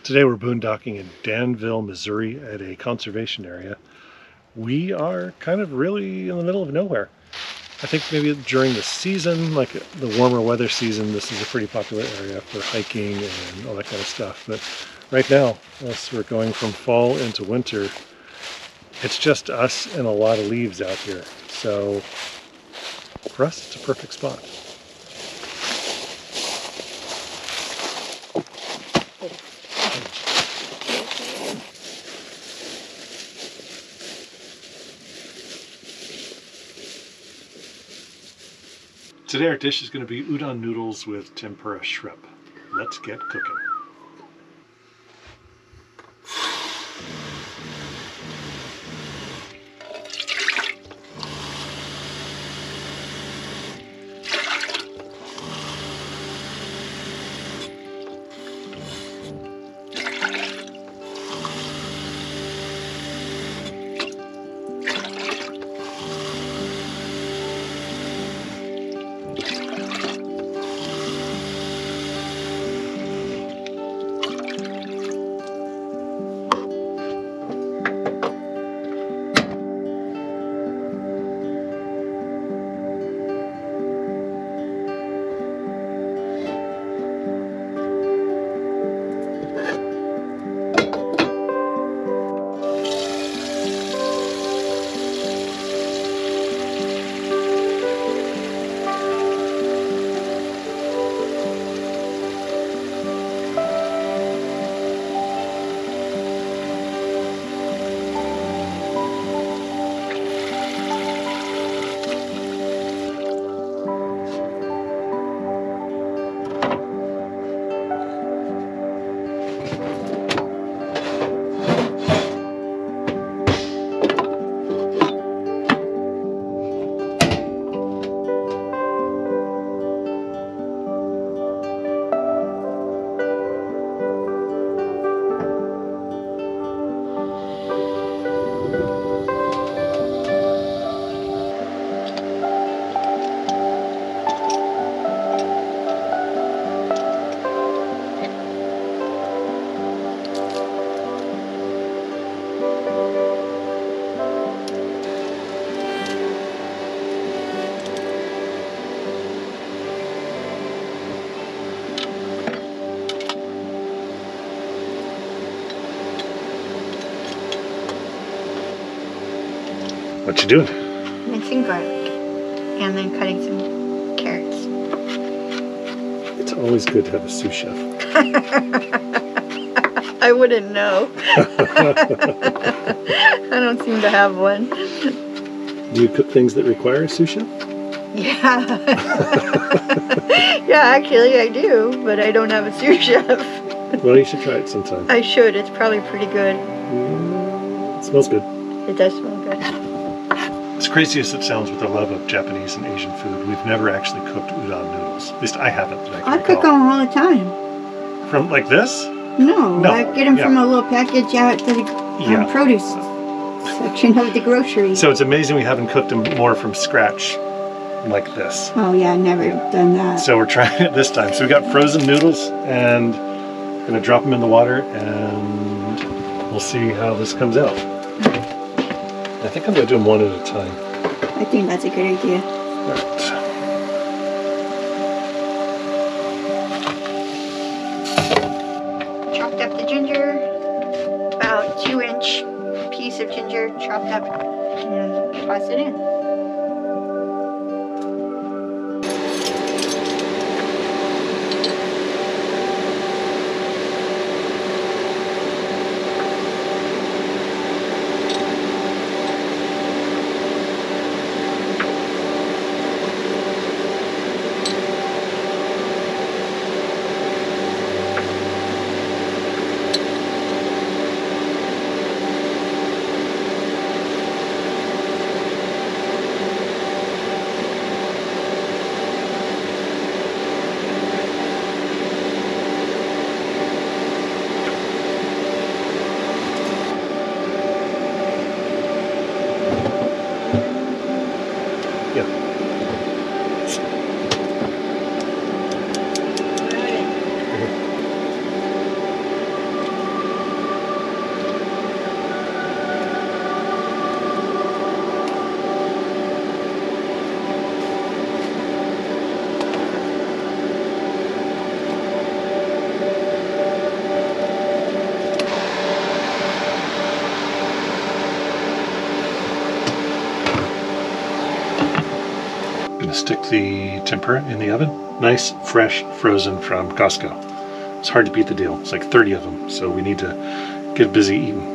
Today we're boondocking in Danville, Missouri at a conservation area. We are kind of really in the middle of nowhere. I think maybe during the season, like the warmer weather season, this is a pretty popular area for hiking and all that kind of stuff. But right now, as we're going from fall into winter, it's just us and a lot of leaves out here. So for us, it's a perfect spot. Today our dish is going to be udon noodles with tempura shrimp. Let's get cooking. What you doing? Mincing garlic and then cutting some carrots. It's always good to have a sous chef. I wouldn't know. I don't seem to have one. Do you cook things that require a sous chef? Yeah. Yeah, actually I do, but I don't have a sous chef. Well, you should try it sometime. I should. It's probably pretty good. It smells good. It does smell good. As crazy as it sounds with our love of Japanese and Asian food, we've never actually cooked udon noodles. At least I haven't. That I cook them all the time. From like this? No, I get them from a little package out to the produce section of the grocery. So it's amazing we haven't cooked them more from scratch like this. Oh yeah, never done that. So we're trying it this time. So we got frozen noodles and gonna drop them in the water and we'll see how this comes out. I think I'm going to do them one at a time. I think that's a good idea. All right. Chopped up the ginger, about 2-inch piece of ginger chopped up, and toss it in. stick the tempura in the oven. Nice, fresh, frozen from Costco. It's hard to beat the deal. It's like 30 of them, so we need to get busy eating.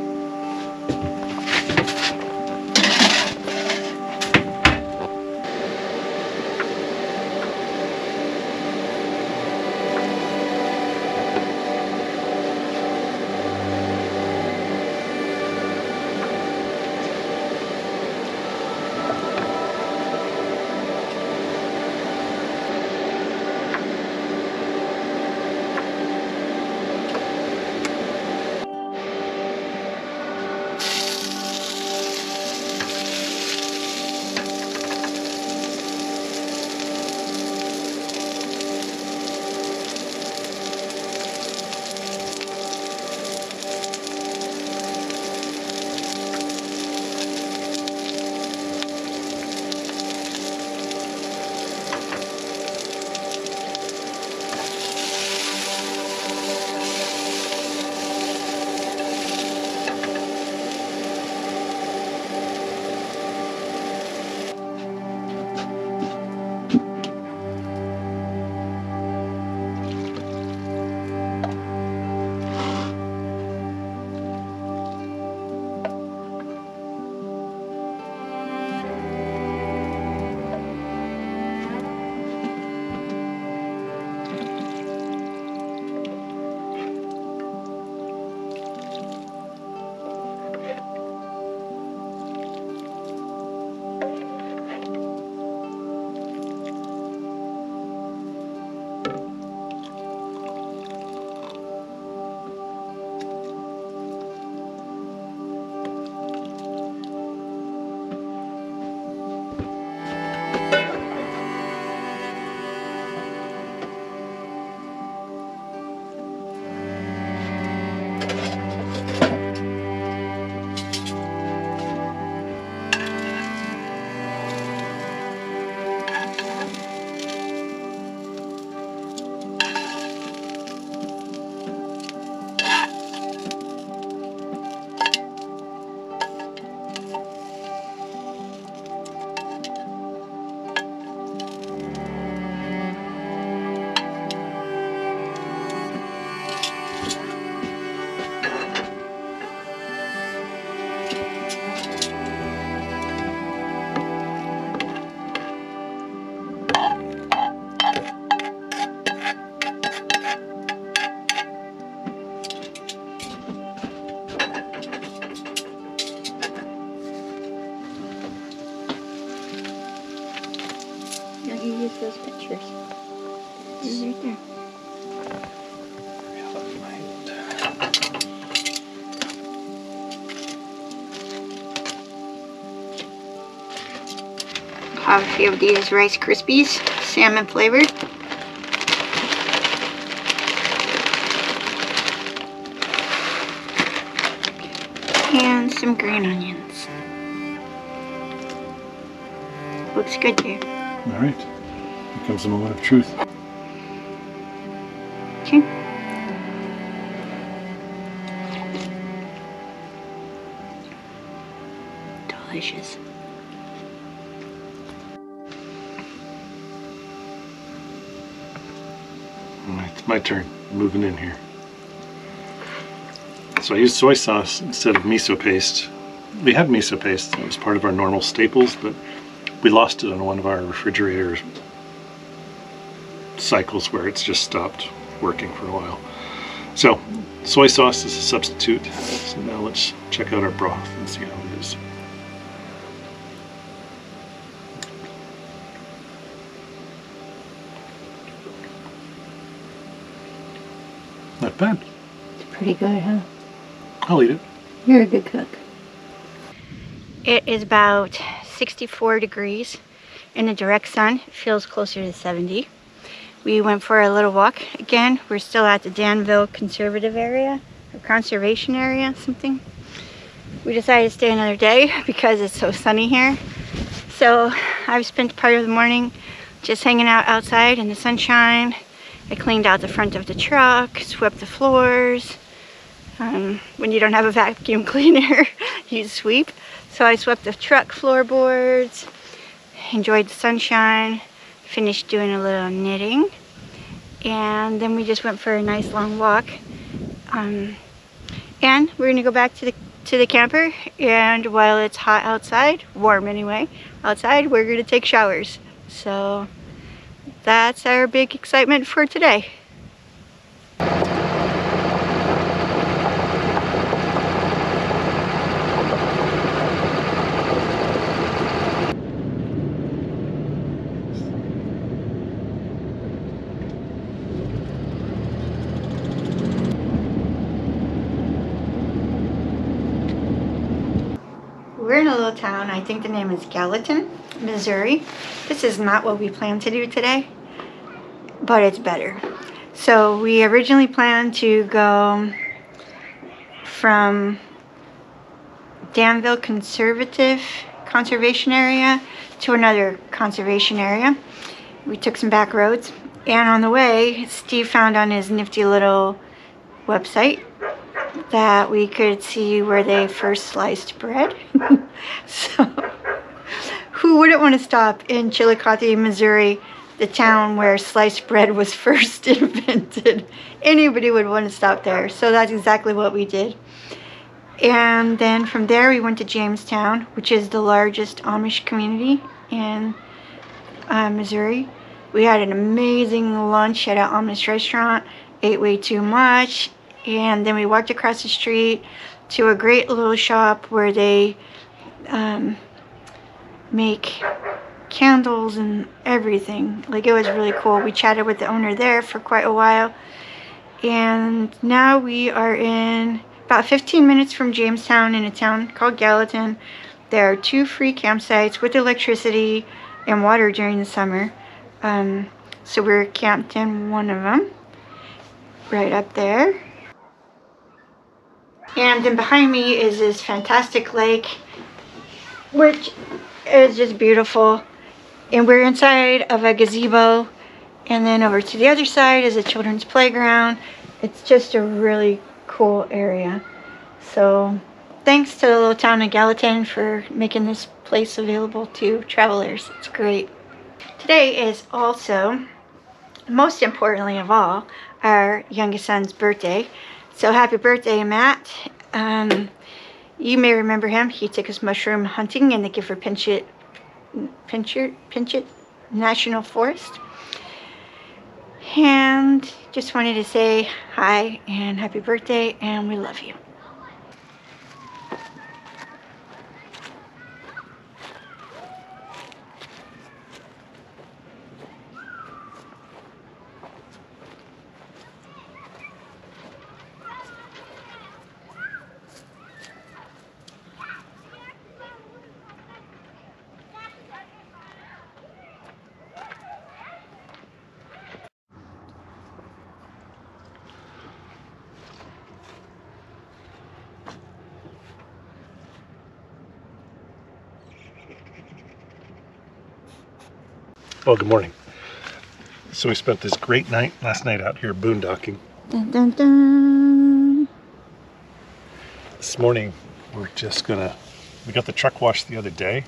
Those pictures. This is right there. Have a few of these Rice Krispies, salmon flavored. And some green onions. Looks good there. All right. Here comes the moment of truth. Okay. Delicious. All right, it's my turn. Moving in here. So I used soy sauce instead of miso paste. We had miso paste. It was part of our normal staples, but we lost it on one of our refrigerator cycles where it's just stopped working for a while. So soy sauce is a substitute. So now let's check out our broth and see how it is. Not bad. It's pretty good, huh? I'll eat it. You're a good cook. It is about 64 degrees in the direct sun. It feels closer to 70. We went for a little walk again. We're still at the Danville Conservation Area, something. We decided to stay another day because it's so sunny here. So I've spent part of the morning just hanging out outside in the sunshine. I cleaned out the front of the truck, swept the floors. When you don't have a vacuum cleaner, you sweep. So I swept the truck floorboards, enjoyed the sunshine. finished doing a little knitting, and then we just went for a nice long walk. And we're gonna go back to the camper, and while it's hot outside, warm anyway, outside, we're gonna take showers. So that's our big excitement for today. We're in a little town, I think the name is Gallatin, Missouri. This is not what we planned to do today, but it's better. So we originally planned to go from Danville Conservation Area to another conservation area. We took some back roads, and on the way, Steve found on his nifty little website that we could see where they first sliced bread. So who wouldn't want to stop in Chillicothe, Missouri, the town where sliced bread was first invented? Anybody would want to stop there. So that's exactly what we did. And then from there we went to Jamestown, which is the largest Amish community in Missouri. We had an amazing lunch at an Amish restaurant, ate way too much, and then we walked across the street to a great little shop where they make candles and everything. Like, it was really cool. We chatted with the owner there for quite a while, and now we are in about 15 minutes from Jamestown in a town called Gallatin. There are 2 free campsites with electricity and water during the summer. So we're camped in one of them, right up there. And then behind me is this fantastic lake, which is just beautiful. And we're inside of a gazebo, and then over to the other side is a children's playground. It's just a really cool area. So thanks to the little town of Gallatin for making this place available to travelers. It's great. Today is also, most importantly of all, our youngest son's birthday. So happy birthday, Matt. You may remember him. He took us mushroom hunting in the Gifford Pinchot National Forest. And just wanted to say hi and happy birthday, and we love you. Well, good morning. So we spent this great night last night out here boondocking. Dun, dun, dun. This morning we're just gonna, we got the truck washed the other day,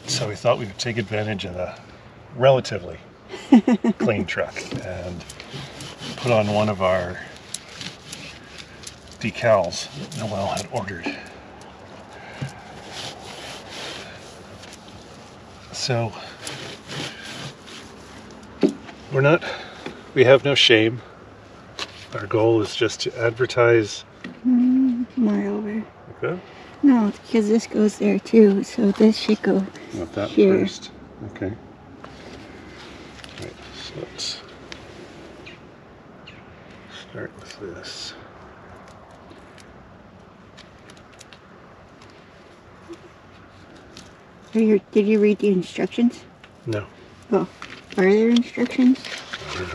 so we thought we would take advantage of a relatively clean truck and put on one of our decals Noelle had ordered. So we have no shame. Our goal is just to advertise. More over. Okay. No, because this goes there too, so this should go Want that here. First. Okay. Right, so let's start with this. Did you read the instructions? No. Oh, are there instructions? I don't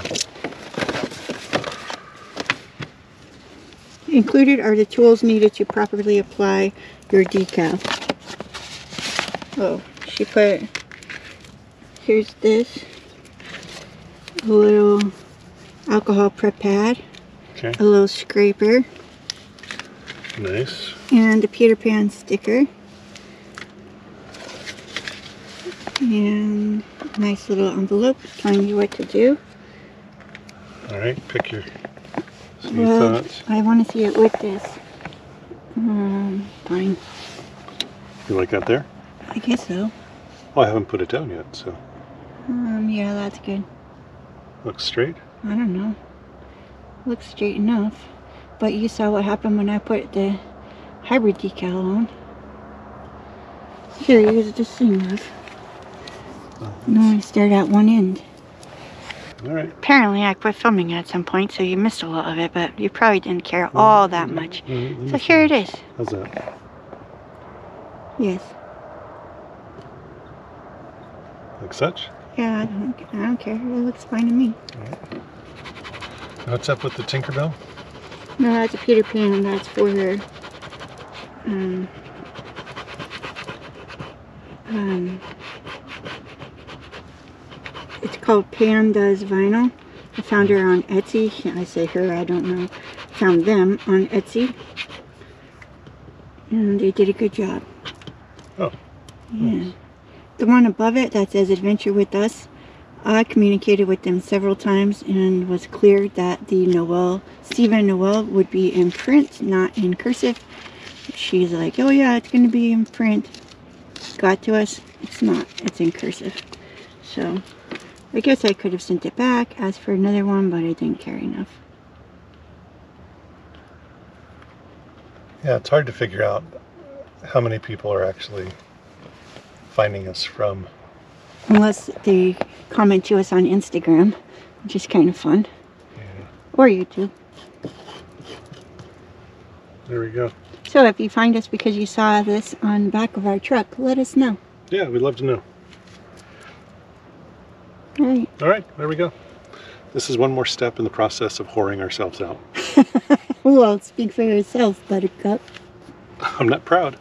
know. Included are the tools needed to properly apply your decal. Oh, she put, here's this, a little alcohol prep pad, Okay. a little scraper, Nice. and a Peter Pan sticker. And nice little envelope telling you what to do. All right, pick your thoughts. I want to see it with this. Fine. You like that there? I guess so. Oh, I haven't put it down yet, so. Yeah, that's good. Looks straight? I don't know. Looks straight enough. But you saw what happened when I put the hybrid decal on. Here, use this thing, love. No, I stared at one end. All right. Apparently I quit filming at some point, so you missed a lot of it, but you probably didn't care all that much. So here it is. How's that? Yes. Like such? Yeah, I don't care. It looks fine to me. All right. What's up with the Tinkerbell? No, that's a Peter Pan, and that's for her. It's called Pan Does Vinyl. I found her on Etsy. I say her, I don't know. Found them on Etsy. And they did a good job. Oh. Yeah. Nice. The one above it that says Adventure with Us, I communicated with them several times and was clear that the Stephen Noel would be in print, not in cursive. She's like, oh yeah, it's going to be in print. Got to us, it's not, it's in cursive. So, I guess I could have sent it back, asked for another one, but I didn't care enough. Yeah, it's hard to figure out how many people are actually finding us from. Unless they comment to us on Instagram, which is kind of fun. Yeah. Or YouTube. There we go. So if you find us because you saw this on the back of our truck, let us know. Yeah, we'd love to know. Alright. All right, there we go. This is one more step in the process of whoring ourselves out. Well, speak for yourself, Buttercup. I'm not proud.